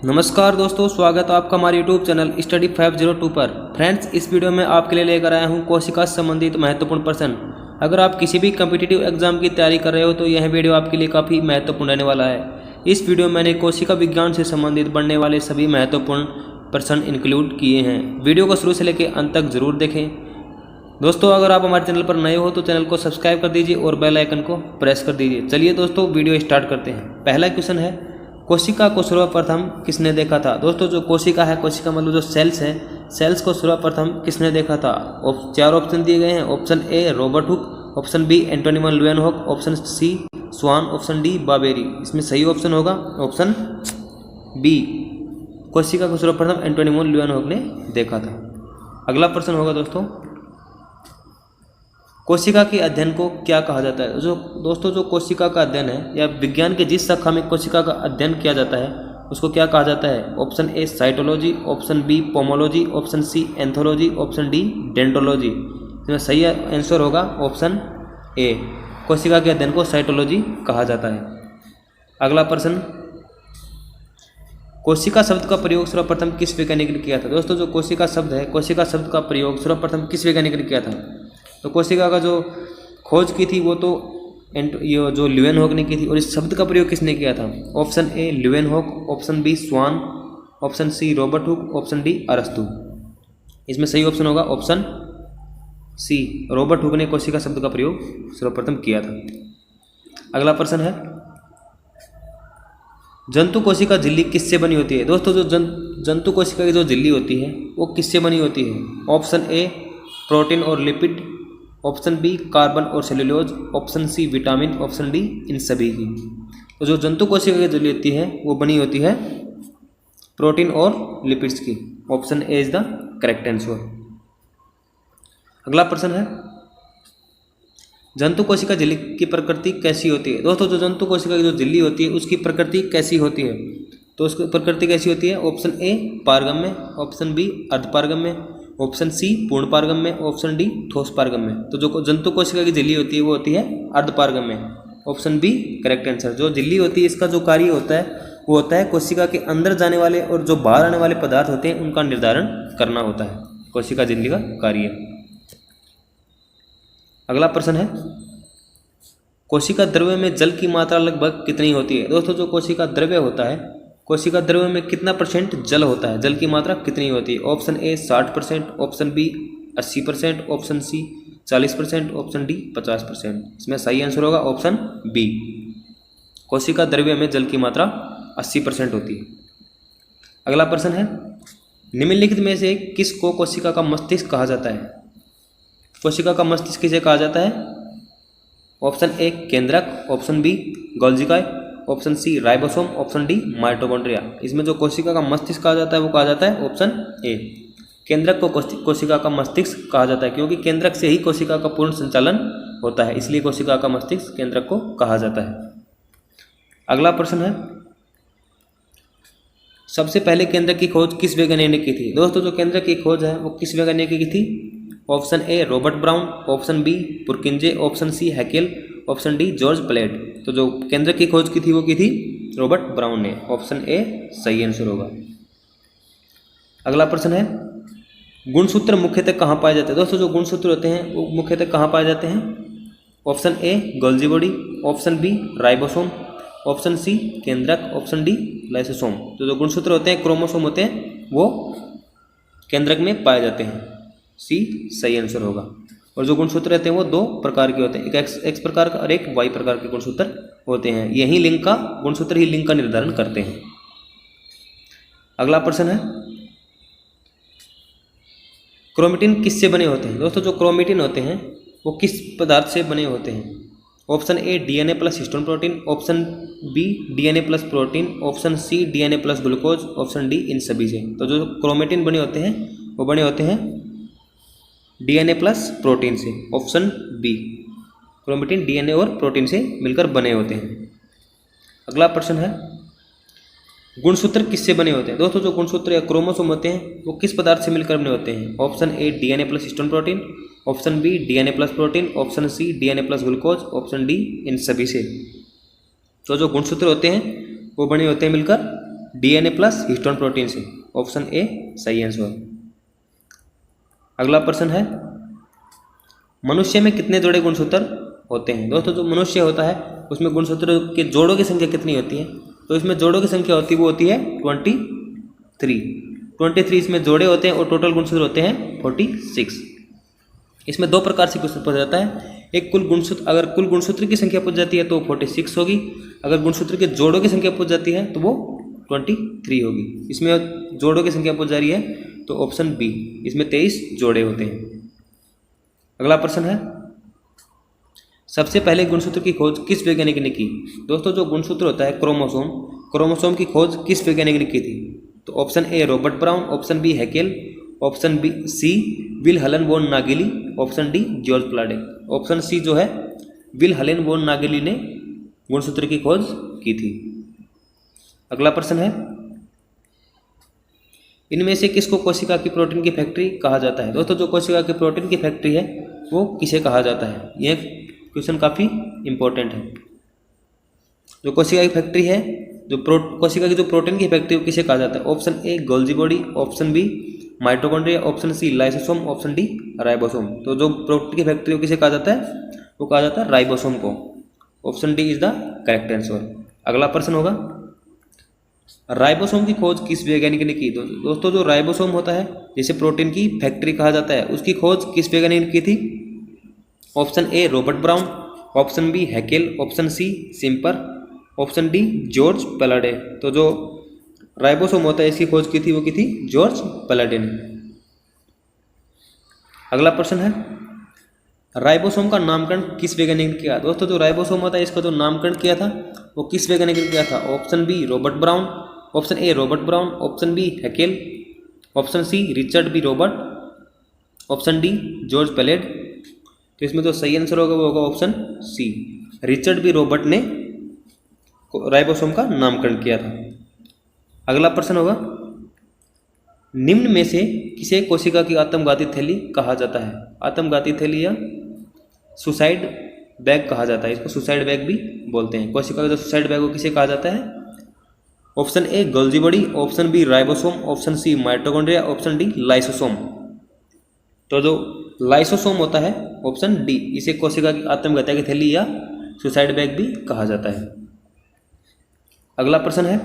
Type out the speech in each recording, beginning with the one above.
नमस्कार दोस्तों, स्वागत है आपका हमारे यूट्यूब चैनल स्टडी 502 पर। फ्रेंड्स, इस वीडियो में आपके लिए लेकर आया हूं कोशिका से संबंधित महत्वपूर्ण प्रश्न। अगर आप किसी भी कम्पिटिटिव एग्जाम की तैयारी कर रहे हो तो यह वीडियो आपके लिए काफ़ी महत्वपूर्ण रहने वाला है। इस वीडियो में मैंने कोशिका विज्ञान से संबंधित बनने वाले सभी महत्वपूर्ण प्रश्न इंक्लूड किए हैं। वीडियो को शुरू से लेकर अंत तक जरूर देखें। दोस्तों, अगर आप हमारे चैनल पर नए हो तो चैनल को सब्सक्राइब कर दीजिए और बेल आइकन को प्रेस कर दीजिए। चलिए दोस्तों, वीडियो स्टार्ट करते हैं। पहला क्वेश्चन है, कोशिका को सर्वप्रथम किसने देखा था? दोस्तों, जो कोशिका है, कोशिका मतलब जो सेल्स है, सेल्स को सर्वप्रथम किसने देखा था? चार ऑप्शन दिए गए हैं। ऑप्शन ए Robert Hooke, option b Antonie van Leeuwenhoek, option c Schwann, option d बाबेरी। इसमें सही ऑप्शन होगा ऑप्शन बी, कोशिका को सर्वप्रथम एंटोनी वन ल्यूवेनहॉक ने देखा था। अगला प्रश्न होगा दोस्तों, कोशिका के अध्ययन को क्या कहा जाता है? जो कोशिका का अध्ययन है या विज्ञान के जिस शाखा में कोशिका का अध्ययन किया जाता है उसको क्या कहा जाता है? Option a cytology, option b pomology, option c anthology, option d dentology. इसमें सही आंसर होगा ऑप्शन ए, कोशिका के अध्ययन को साइटोलॉजी कहा जाता है। अगला प्रश्न, कोशिका शब्द का प्रयोग सर्वप्रथम किस वैज्ञानिक ने किया था? दोस्तों, जो कोशिका शब्द है, कोशिका शब्द का प्रयोग सर्वप्रथम किस वैज्ञानिक ने किया था? तो कोशिका का जो खोज की थी वो तो ये जो ल्यूवेनहॉक ने की थी। और इस शब्द का प्रयोग किसने किया था? Option A Leeuwenhoek, option B Swan, option C Robert Hooke, option D अरस्तु। इसमें सही ऑप्शन होगा ऑप्शन सी, रॉबर्ट हुक ने कोशिका शब्द का प्रयोग सर्वप्रथम किया था। अगला प्रश्न है, जंतु कोशिका झिल्ली किससे बनी होती है? दोस्तों, जो जंतु कोशिका की जो झिल्ली होती है वो किससे बनी होती है? ऑप्शन ए प्रोटीन और लिपिड, ऑप्शन बी कार्बन और cellulose, option c vitamin, option d इन सभी की। तो जो जंतु कोशिका की झिल्ली होती है वो बनी होती है प्रोटीन और लिपिड्स की। Option A is the correct answer. अगला प्रश्न है, जंतु कोशिका झिल्ली की प्रकृति कैसी होती है? दोस्तों, जो जंतु कोशिका की जो झिल्ली होती है उसकी प्रकृति कैसी होती है? तो उसकी प्रकृति कैसी होती है? ऑप्शन ए पारगम्य, ऑप्शन बी अर्धपारगम्य, ऑप्शन सी पूर्ण पारगम्य, ऑप्शन डी ठोस पारगम्य। तो जो जंतु कोशिका की झिल्ली होती है वो होती है अर्धपारगम्य। Option b correct answer. जो झिल्ली होती है इसका जो कार्य होता है वो होता है कोशिका के अंदर जाने वाले और जो बाहर आने वाले पदार्थ होते हैं उनका निर्धारण करना होता है कोशिका झिल्ली का कार्य। अगला प्रश्न है, कोशिका द्रव्य में जल की मात्रा लगभग कितनी होती है? दोस्तों, जो कोशिका द्रव्य होता है, कोशिका द्रव्य में कितना परसेंट जल होता है? जल की मात्रा कितनी होती है? Option A 60%, option B 80%, option C 40%, option D 50%। इसमें सही आंसर होगा ऑप्शन बी, कोशिका द्रव्य में जल की मात्रा 80% होती है। अगला प्रश्न है, निम्नलिखित में से किसको कोशिका का मस्तिष्क कहा जाता है? कोशिका का मस्तिष्क किसे कहा जाता है? ऑप्शन ए केंद्रक, ऑप्शन बी गोल्जिकाय, ऑप्शन सी राइबोसोम, ऑप्शन डी माइटोकॉन्ड्रिया। इसमें जो कोशिका का मस्तिष्क कहा जाता है वो कहा जाता है ऑप्शन ए, केंद्रक को कोशिका का मस्तिष्क कहा जाता है, क्योंकि केंद्रक से ही कोशिका का पूर्ण संचालन होता है, इसलिए कोशिका का मस्तिष्क केंद्रक को कहा जाता है। अगला प्रश्न है, सबसे पहले केंद्रक की खोज किस वैज्ञानिक ने की थी? दोस्तों, जो केंद्रक की खोज है वो किस वैज्ञानिक ने की थी? ऑप्शन ए Robert Brown, option B Purkinje, option C Haeckel, option D George प्लेट। तो जो केंद्रक की खोज की थी वो की थी रॉबर्ट ब्राउन ने। ऑप्शन ए सही आंसर होगा। अगला प्रश्न है, गुणसूत्र मुख्यतः कहाँ पाए जाते हैं? दोस्तों, जो गुणसूत्र होते हैं वो मुख्यतः कहाँ पाए जाते हैं? Option A Golgi body, option B ribosome, option C केंद्रक, ऑप्शन डी लाइसोसोम। तो जो गुणसूत्र होते हैं, क्रोमोसोम होते हैं, वो केंद्रक में पाए जाते हैं। सी सही आंसर होगा। और जो गुणसूत्र रहते हैं वो दो प्रकार के होते हैं, एक एक्स प्रकार का और एक वाई प्रकार के गुणसूत्र होते हैं। यही लिंग का गुणसूत्र ही लिंग का निर्धारण करते हैं। अगला प्रश्न है, क्रोमेटिन किससे बने होते हैं? दोस्तों, जो क्रोमेटिन होते हैं वो किस पदार्थ से बने होते हैं? Option a DNA plus histone protein, option b DNA plus protein, option c DNA plus glucose, option d इन सभी से। तो जो क्रोमेटिन बने होते हैं वो बने होते हैं डीएनए प्लस प्रोटीन से। ऑप्शन बी, क्रोमेटिन डीएनए और प्रोटीन से मिलकर बने होते हैं। अगला प्रश्न है, गुणसूत्र किससे बने होते हैं? दोस्तों, जो गुणसूत्र या क्रोमोसोम होते हैं वो किस पदार्थ से मिलकर बने होते हैं? Option a DNA plus histone protein, option b DNA plus protein, option c DNA plus glucose, option d इन सभी से। तो जो गुणसूत्र होते हैं वो बने होते हैं मिलकर डीएनए प्लस हिस्टोन प्रोटीन से। ऑप्शन ए सही आंसर। अगला प्रश्न है, मनुष्य में कितने जोड़े गुणसूत्र होते हैं? दोस्तों जो मनुष्य होता है उसमें गुणसूत्रों के जोड़ों की संख्या कितनी होती है? तो इसमें जोड़ों की संख्या होती है वो होती है 23 इसमें जोड़े होते हैं और टोटल गुणसूत्र होते हैं 46। इसमें दो प्रकार से क्वेश्चन पूछा जाता है। एक कुल गुणसूत्र, अगर कुल गुणसूत्र की संख्या पूछ जाती है तो 46 होगी, अगर गुणसूत्र के जोड़ों की संख्या पूछ जाती है तो वो 23 होगी। इसमें जोड़ों की संख्या पूछ जा रही है तो ऑप्शन बी, इसमें 23 जोड़े होते हैं। अगला प्रश्न है, सबसे पहले गुणसूत्र की खोज किस वैज्ञानिक ने की? दोस्तों जो गुणसूत्र होता है क्रोमोसोम की खोज किस वैज्ञानिक ने की थी? तो ऑप्शन ए Robert Brown, option b Haeckel, option b c Wilhelm von Nageli, option D George Palade. Option c जो है विल्हेल्म वॉन नागेली ने गुणसूत्र की खोज की थी। अगला प्रश्न है, इनमें से किसको कोशिका की प्रोटीन की फैक्ट्री कहा जाता है? दोस्तों जो कोशिका की प्रोटीन की फैक्ट्री है वो किसे कहा जाता है? यह क्वेश्चन काफ़ी इंपॉर्टेंट है। जो कोशिका की फैक्ट्री है, कोशिका की जो प्रोटीन की फैक्ट्री वो किसे कहा जाता है? Option A Golgi body, option B mitochondria, option C lysosome, option D ribosome. तो जो प्रोटीन की फैक्ट्री वो किसे कहा जाता है? वो कहा जाता है राइबोसोम को। Option D is the correct answer. अगला प्रश्न होगा, राइबोसोम की खोज किस वैज्ञानिक ने की? दोस्तों जो राइबोसोम होता है जिसे प्रोटीन की फैक्ट्री कहा जाता है, उसकी खोज किस वैज्ञानिक ने की थी? ऑप्शन ए Robert Brown, option b Haeckel, option सी simper, option D George Palade. तो जो राइबोसोम होता है इसकी खोज की थी वो की थी जॉर्ज प्लाडे ने। अगला प्रश्न है, राइबोसोम का नामकरण किस वैज्ञानिक ने किया? दोस्तों जो राइबोसोम होता है इसका जो नामकरण किया था वो किस वैज्ञानिक ने किया था? Option b Robert Brown, option ए Robert Brown, option b Haeckel, option सी Richard B Robert, option D George Palade. तो इसमें जो सही आंसर होगा वो होगा ऑप्शन सी, रिचर्ड बी रॉबर्ट ने राइबोसोम का नामकरण किया था। अगला प्रश्न होगा, निम्न में से किसे कोशिका की आत्मघाती थैली कहा जाता है? आत्मघाती थैली या सुसाइड बैग कहा जाता है, इसको सुसाइड बैग भी बोलते हैं। कोशिका का जो सुसाइड बैग वो किसे कहा जाता है? Option A Golgi body, option B ribosome, option C mitochondria, option D lysosome. तो जो लाइसोसोम होता है ऑप्शन डी, इसे कोशिका की आत्महत्या की थैली या सुसाइड बैग भी कहा जाता है। अगला प्रश्न है,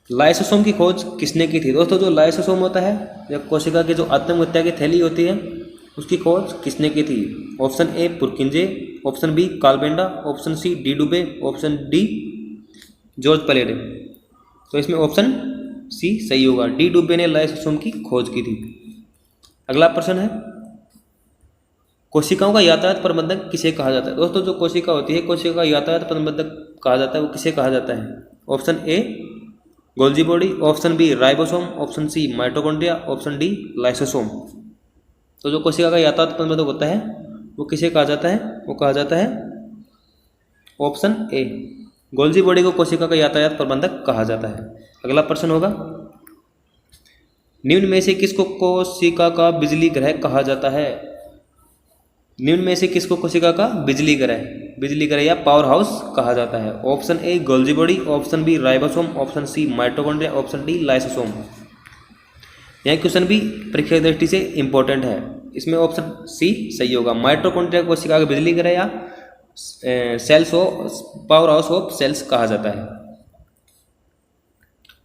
लाइसोसोम की खोज किसने की थी? दोस्तों जो लाइसोसोम होता है या कोशिका की जो आत्महत्या की थैली होती है उसकी खोज किसने की थी? ऑप्शन ए पुरकिंजे, ऑप्शन बी कालबेंडा, ऑप्शन सी डी डुबे, ऑप्शन डी जॉर्ज प्लाडे। तो इसमें ऑप्शन सी सही होगा, डी डुबे ने लाइसोसोम की खोज की थी। अगला प्रश्न है, कोशिकाओं का यातायात प्रबंधक किसे कहा जाता है? दोस्तों जो कोशिका होती है कोशिका का यातायात प्रबंधक कहा जाता है वो किसे कहा जाता है? Option A Golgi body, option B ribosome, option C mitochondria, option D lysosome. तो जो कोशिका का यातायात प्रबंधक होता है वो किसे कहा जाता है? वो कहा जाता है ऑप्शन ए, गोल्जी बॉडी को कोशिका का यातायात प्रबंधक कहा जाता है। अगला प्रश्न होगा, निम्न में से किसको कोशिका का बिजली ग्रह कहा जाता है? निम्न में से किसको कोशिका का बिजली ग्रह या पावर हाउस कहा जाता है? Option A Golgi body, option B ribosome, option C mitochondria, option D lysosome. यह क्वेश्चन भी परीक्षा की दृष्टि से इंपॉर्टेंट है। इसमें ऑप्शन सी सही होगा, माइटोकॉन्ड्रिया कोशिका का बिजली ग्रह या cells of power house of cells कहा जाता है।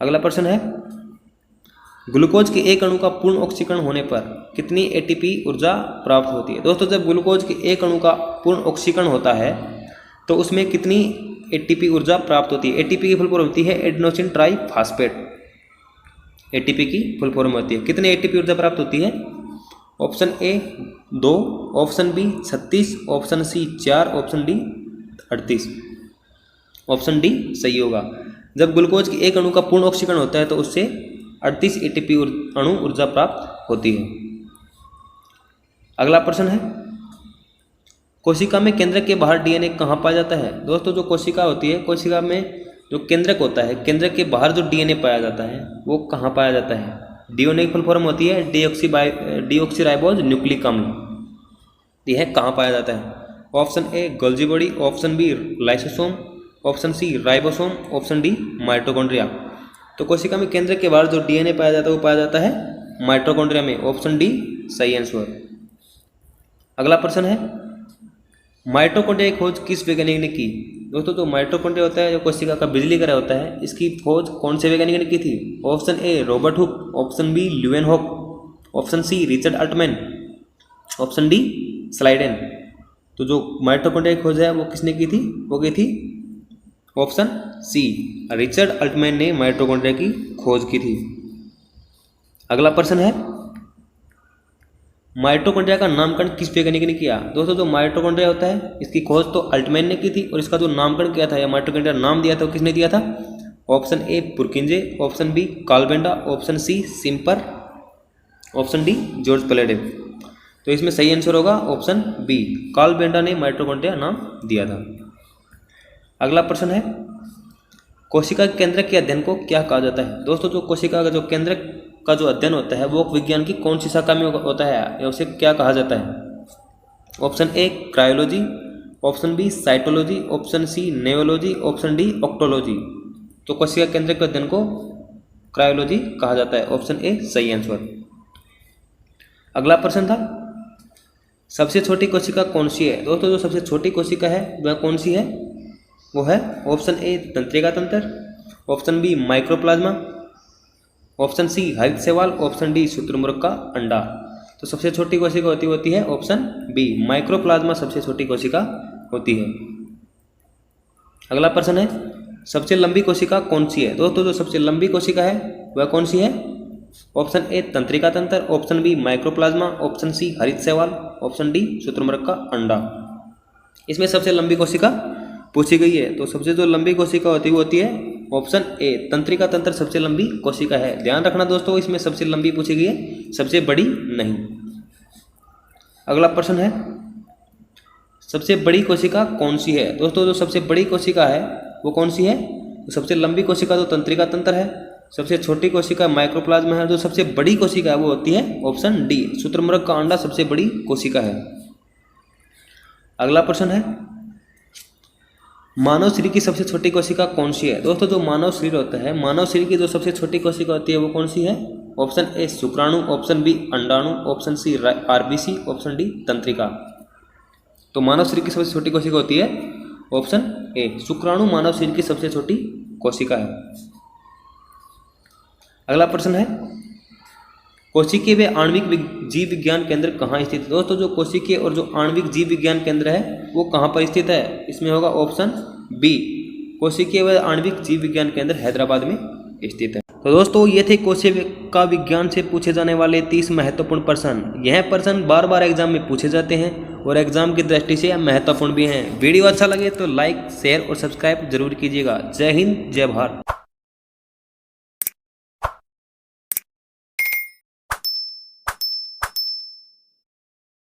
अगला प्रश्न है, ग्लूकोज के एक अणु का पूर्ण ऑक्सीकरण होने पर कितनी एटीपी ऊर्जा प्राप्त होती है? दोस्तों जब ग्लूकोज के एक अणु का पूर्ण ऑक्सीकरण होता है तो उसमें कितनी एटीपी ऊर्जा प्राप्त होती है? एटीपी की फुल फॉर्म होती है एडेनोसिन ट्राइफॉस्फेट। एटीपी की फुल फॉर्म होती है। कितनी एटीपी ऊर्जा प्राप्त होती है? Option A 2, option B 36, option C 4, option D 38। Option D सही होगा। जब ग्लूकोज के एक अणु का पूर्ण ऑक्सीकरण होता है तो उससे 38 एटीपी अणु ऊर्जा प्राप्त होती है। अगला प्रश्न है, कोशिका में केंद्रक के बाहर डीएनए कहाँ पाया जाता है? दोस्तों जो कोशिका होती है कोशिका में जो केंद्रक होता है, केंद्रक के बाहर जो डीएनए पाया जाता है वो कहाँ पाया जाता है? डीएनए की फुल फॉर्म होती है डीऑक्सीराइबोज न्यूक्लिक अम्ल। यह कहाँ पाया जाता है? Option A Golgi body, option B lysosome, option C ribosome, option D mitochondria. तो कोशिका में केंद्र के बाहर जो डीएनए पाया जाता है वो पाया जाता है माइटोकॉन्ड्रिया में। ऑप्शन डी सही आंसर। अगला प्रश्न है, माइटोकॉन्ड्रिया की खोज किस वैज्ञानिक ने की? दोस्तों जो माइटोकॉन्ड्रिया होता है जो कोशिका का बिजली ग्रह होता है, इसकी खोज कौन से वैज्ञानिक ने की थी? ऑप्शन ए Robert Hooke, option B Leeuwenhoek, option सी Richard Altmann, option D Schleiden. तो जो माइटोकॉन्ड्रिया की खोज है वो किसने की थी? वो की थी ऑप्शन सी रिचर्ड अल्टमैन ने माइटोकॉन्ड्रिया की खोज की थी। अगला प्रश्न है, माइटोकॉन्ड्रिया का नामकरण किस वैज्ञानिक ने किया? दोस्तों जो माइटोकॉन्ड्रिया होता है इसकी खोज तो अल्टमैन ने की थी, और इसका जो नामकरण किया था या माइटोकॉन्ड्रिया नाम दिया था वो किसने दिया था? ऑप्शन ए पुरकिंजे, ऑप्शन बी कालबेंडा, ऑप्शन सी सिम्पर, ऑप्शन डी जॉर्ज प्लेडेव। तो इसमें सही आंसर होगा ऑप्शन बी, कालबेंडा ने माइटोकॉन्ड्रिया नाम दिया था। अगला प्रश्न है, कोशिका केंद्र के अध्ययन को क्या कहा जाता है? दोस्तों जो कोशिका का जो केंद्र का जो अध्ययन होता है वो विज्ञान की कौन सी शाखा में होता है या उसे क्या कहा जाता है? Option A cryology, option B cytology, option C neology, option D octology. तो कोशिका केंद्र के अध्ययन को क्रायोलॉजी कहा जाता है। ऑप्शन ए सही आंसर। अगला प्रश्न था, सबसे छोटी कोशिका कौन सी है? दोस्तों जो सबसे छोटी कोशिका है वह कौन सी है? वो है ऑप्शन ए तंत्रिका तंत्र, option B microplasma, option C हरित शैवाल, ऑप्शन डी शुतुरमुर्ग का अंडा। तो सबसे छोटी कोशिका होती है ऑप्शन बी माइक्रोप्लाज्मा सबसे छोटी कोशिका होती है। अगला प्रश्न है, सबसे लंबी कोशिका कौन सी है? दोस्तों जो सबसे लंबी कोशिका है वह कौन सी है? ऑप्शन ए तंत्रिका तंत्र, option B microplasma, option C हरित शैवाल, ऑप्शन डी शुतुरमुर्ग का अंडा। इसमें सबसे लंबी कोशिका पूछी गई है, तो सबसे जो लंबी कोशिका होती है ऑप्शन ए तंत्रिका तंत्र सबसे लंबी कोशिका है। ध्यान रखना दोस्तों, इसमें सबसे लंबी पूछी गई है, सबसे बड़ी नहीं। अगला प्रश्न है, सबसे बड़ी कोशिका कौन सी है? दोस्तों जो सबसे बड़ी कोशिका है वो कौन सी है? तो सबसे लंबी कोशिका तो तंत्रिका तंत्र है, सबसे छोटी कोशिका माइक्रोप्लाज्मा है, जो सबसे बड़ी कोशिका है वो होती है ऑप्शन डी शुतुरमुर्ग का अंडा सबसे बड़ी कोशिका है। अगला प्रश्न है, मानव शरीर की सबसे छोटी कोशिका कौन सी है? दोस्तों जो मानव शरीर होता है, मानव शरीर की जो सबसे छोटी कोशिका होती है वो कौन सी है? ऑप्शन ए शुक्राणु, ऑप्शन बी अंडाणु, option C RBC, option D तंत्रिका। तो मानव शरीर की सबसे छोटी कोशिका होती है ऑप्शन ए शुक्राणु मानव शरीर की सबसे छोटी कोशिका है। अगला प्रश्न है, कोशिकीय व आणविक जीव विज्ञान केंद्र कहाँ स्थित है? दोस्तों जो कोशिकीय और जो आणविक जीव विज्ञान केंद्र है वो कहाँ पर स्थित है? इसमें होगा ऑप्शन बी कोशिकीय व आणविक जीव विज्ञान केंद्र हैदराबाद में स्थित है। तो दोस्तों ये थे कोशिका विज्ञान से पूछे जाने वाले 30 महत्वपूर्ण प्रश्न। यह प्रश्न बार बार एग्जाम में पूछे जाते हैं और एग्जाम की दृष्टि से महत्वपूर्ण भी हैं। वीडियो अच्छा लगे तो लाइक शेयर और सब्सक्राइब जरूर कीजिएगा। जय हिंद जय भारत।